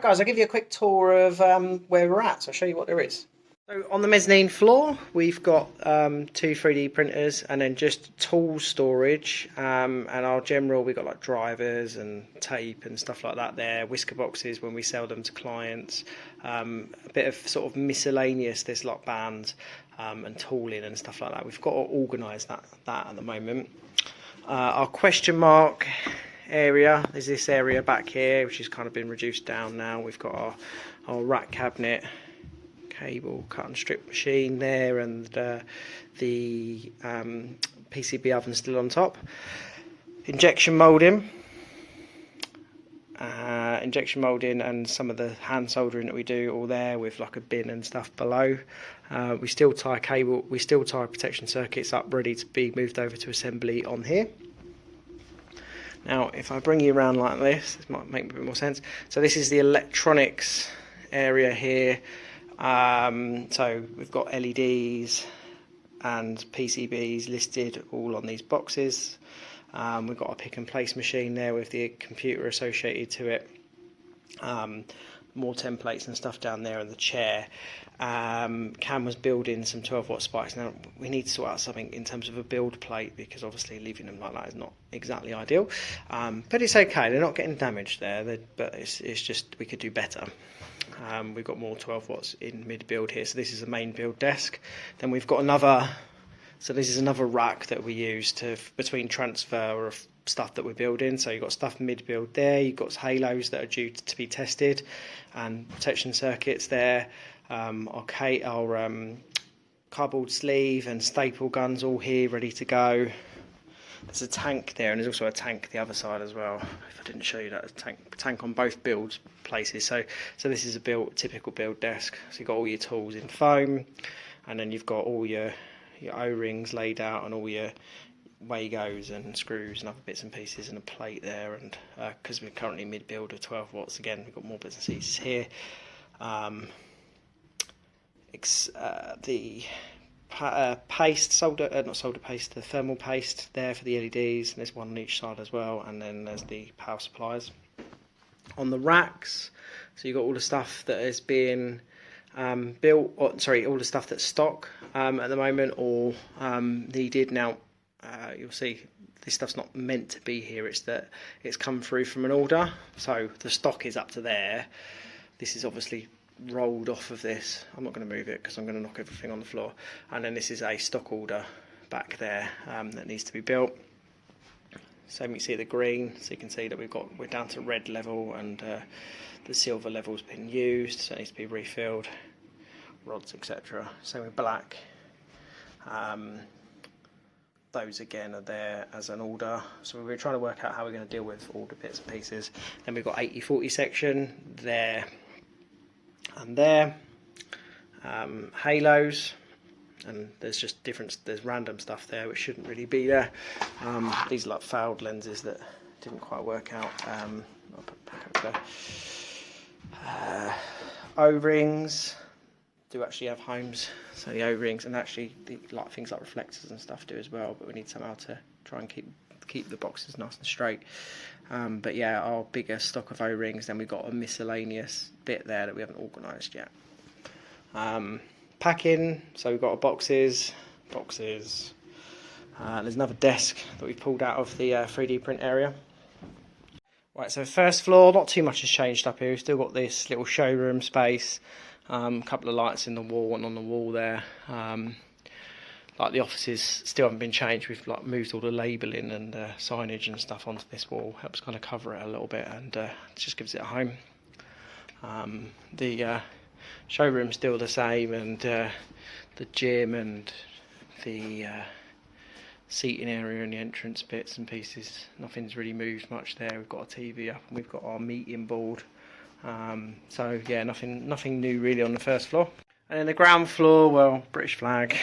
guys, I'll give you a quick tour of where we're at. So I'll show you what there is. So on the mezzanine floor, we've got two 3D printers and then just tool storage. And our general, we've got like drivers and tape and stuff like that there. Whisker boxes when we sell them to clients. A bit of sort of miscellaneous, there's like bands and tooling and stuff like that. We've got to organise that at the moment. Our question mark area is this area back here, which has kind of been reduced down now. We've got our rack cabinet, cable cut and strip machine there, and the PCB oven still on top. Injection moulding and some of the hand soldering that we do all there with like a bin and stuff below. We still tie protection circuits up ready to be moved over to assembly on here. Now if I bring you around like this might make a bit more sense. So this is the electronics area here. So we've got LEDs and PCBs listed all on these boxes. We've got a pick and place machine there with the computer associated to it. More templates and stuff down there in the chair. Cam was building some 12-watt spikes. Now we need to sort out something in terms of a build plate, because obviously leaving them like that is not exactly ideal. But it's okay, they're not getting damaged there, but it's just we could do better. We've got more 12 watts in mid-build here, so this is a main build desk. Then we've got another, so this is another rack that we use between transfer of stuff that we're building. So you've got stuff mid-build there, you've got halos that are due to be tested, and protection circuits there. Our cardboard sleeve and staple guns all here ready to go. There's a tank there, and there's also a tank the other side as well. If I didn't show you that, tank on both build places. So this is a typical build desk. So you've got all your tools in foam, and then you've got all your O-rings laid out and all your Wagos and screws and other bits and pieces, and a plate there. And because we're currently mid-build of 12 watts, again we've got more bits and pieces here. The paste, not solder paste, the thermal paste there for the LEDs, and there's one on each side as well, and then there's the power supplies. On the racks, so you've got all the stuff that is being built, all the stuff that's stock at the moment or needed. Now you'll see this stuff's not meant to be here, it's that it's come through from an order, so the stock is up to there. This is obviously rolled off of this. I'm not going to move it because I'm going to knock everything on the floor. And then this is a stock order back there that needs to be built. So you can see the green, so you can see that we're down to red level, and the silver level's been used, so it needs to be refilled, rods, etc. Same with black. Those again are there as an order, so we're trying to work out how we're going to deal with all the bits and pieces. Then we've got 80/40 section there and there. Halos, and there's random stuff there which shouldn't really be there. These are like fouled lenses that didn't quite work out. I'll put it back up there. O-rings do actually have homes, so the O-rings, and actually things like reflectors and stuff do as well, but we need somehow to try and keep the boxes nice and straight. But yeah, our bigger stock of O-rings, then we've got a miscellaneous bit there that we haven't organised yet. Packing, so we've got our boxes. There's another desk that we pulled out of the 3D print area. Right, so first floor, not too much has changed up here. We've still got this little showroom space, a couple of lights in the wall and on the wall there. Like the offices still haven't been changed. We've like moved all the labelling and signage and stuff onto this wall. Helps kind of cover it a little bit, and just gives it a home. The showroom's still the same, and the gym and the seating area and the entrance bits and pieces, nothing's really moved much there. We've got a TV up and we've got our meeting board. So yeah, nothing new really on the first floor. And then the ground floor, well, British flag.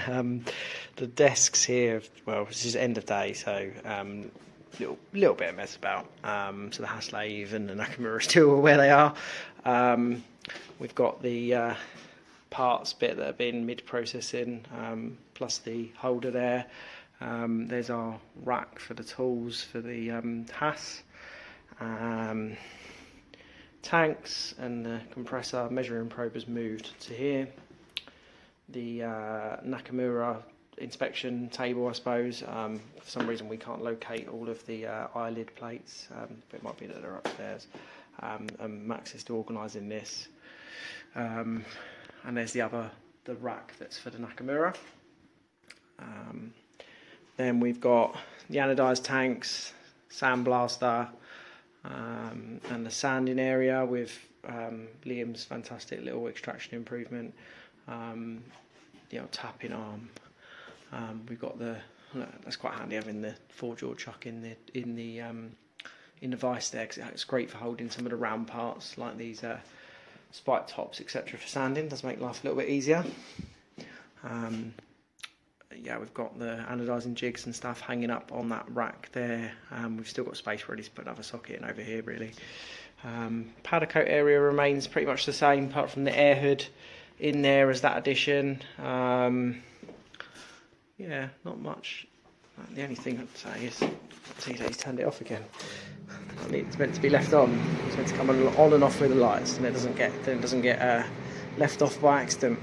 The desks here, well, this is end of day, so little bit of mess about. So the Haslave and the Nakamura are still where they are. We've got the parts bit that have been mid-processing, plus the holder there. There's our rack for the tools for the Hass. tanks and the compressor measuring probe has moved to here. The Nakamura inspection table, I suppose. For some reason we can't locate all of the eyelid plates, but it might be that they're upstairs. And Max is still organising this. And there's the rack that's for the Nakamura. Then we've got the anodised tanks, sandblaster, and the sanding area with Liam's fantastic little extraction improvement. Tapping arm. We've got that's quite handy having the 4-jaw chuck in the vise there, because it's great for holding some of the round parts like these spike tops, etc. for sanding. Does make life a little bit easier. We've got the anodising jigs and stuff hanging up on that rack there. We've still got space ready to put another socket in over here, really. Powder coat area remains pretty much the same, apart from the air hood in there as that addition. Not much. The only thing I'd say is, see that he's turned it off again. It's meant to be left on. It's meant to come on and off with the lights, and it doesn't get left off by accident.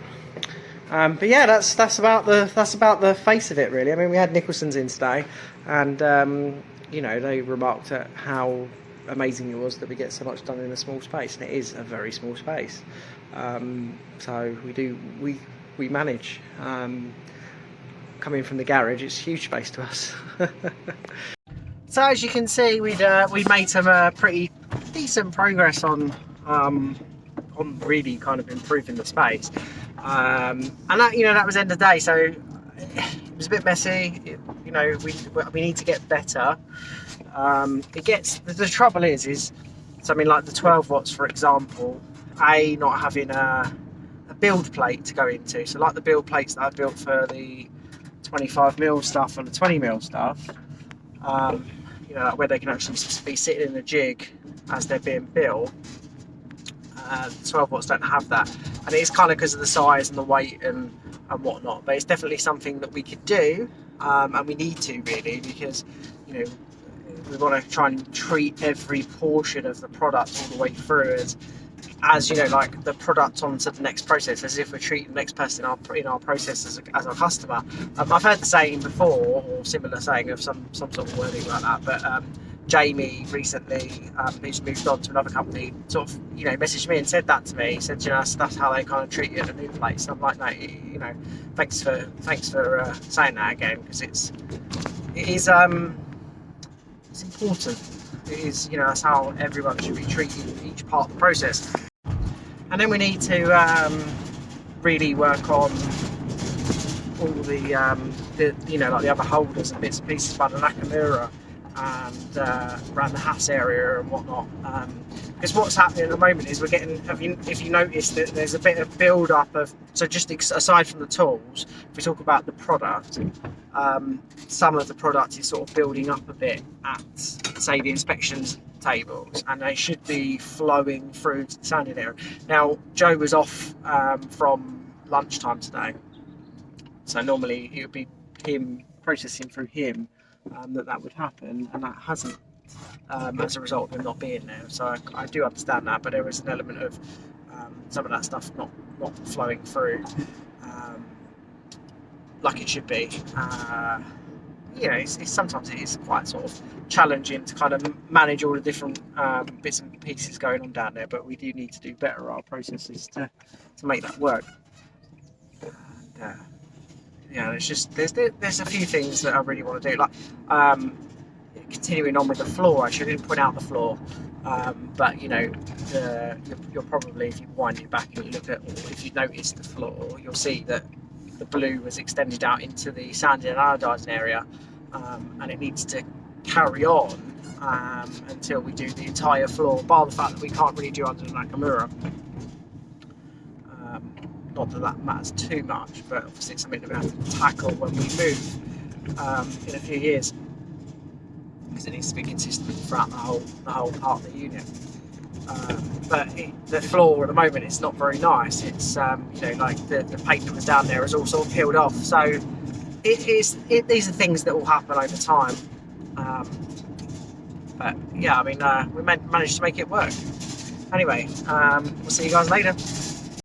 But yeah, that's about the face of it, really. I mean, we had Nicholson's in today, and they remarked at how amazing it was that we get so much done in a small space, and it is a very small space. So we manage. Coming from the garage, it's huge space to us. So as you can see, we made some pretty decent progress on really kind of improving the space. And that was the end of the day, so it was a bit messy. We need to get better. The trouble is something like the 12 watts, for example, not having a build plate to go into. So like the build plates that I built for the 25mm stuff and the 20mm stuff, where they can actually be sitting in the jig as they're being built. 12 watts don't have that, and it's kind of because of the size and the weight and whatnot, but it's definitely something that we could do, and we need to, really, because we want to try and treat every portion of the product all the way through as like the product onto the next process, as if we're treating the next person in our process as our customer. I've heard the saying before, or similar saying of some sort of wording like that, but Jamie recently, who's moved on to another company, sort of messaged me and said that to me. He said, that's how they kind of treat you at a new place. And I'm like, no, thanks for saying that again, because it's important. It is, that's how everyone should be treating each part of the process. And then we need to really work on all the like the other holders and bits and pieces by the Nakamura and around the Haas area and whatnot. Because what's happening at the moment is we're getting, if you notice that there's a bit of build up of, so just aside from the tools, if we talk about the product, some of the product is sort of building up a bit at, say, the inspections tables, and they should be flowing through to the sanding area. Now, Joe was off from lunchtime today, so normally it would be him processing through him that would happen, and that hasn't, as a result of him not being there. So I do understand that, but there is an element of some of that stuff not flowing through like it should be. Sometimes it is quite sort of challenging to kind of manage all the different bits and pieces going on down there, but we do need to do better at our processes to make that work. There's a few things that I really want to do, like continuing on with the floor. I shouldn't point out the floor, but you'll probably, if you wind it back and you look at, or if you notice the floor, you'll see that the blue was extended out into the sanding and anodising area, and it needs to carry on until we do the entire floor, bar the fact that we can't really do under the Nakamura. Not that that matters too much, but obviously it's something that we have to tackle when we move in a few years, because it needs to be consistent throughout the whole part of the unit. But the floor at the moment is not very nice. It's like the paint that was down there is all sort of peeled off. So these are things that will happen over time. But yeah, I mean, we managed to make it work. Anyway, we'll see you guys later.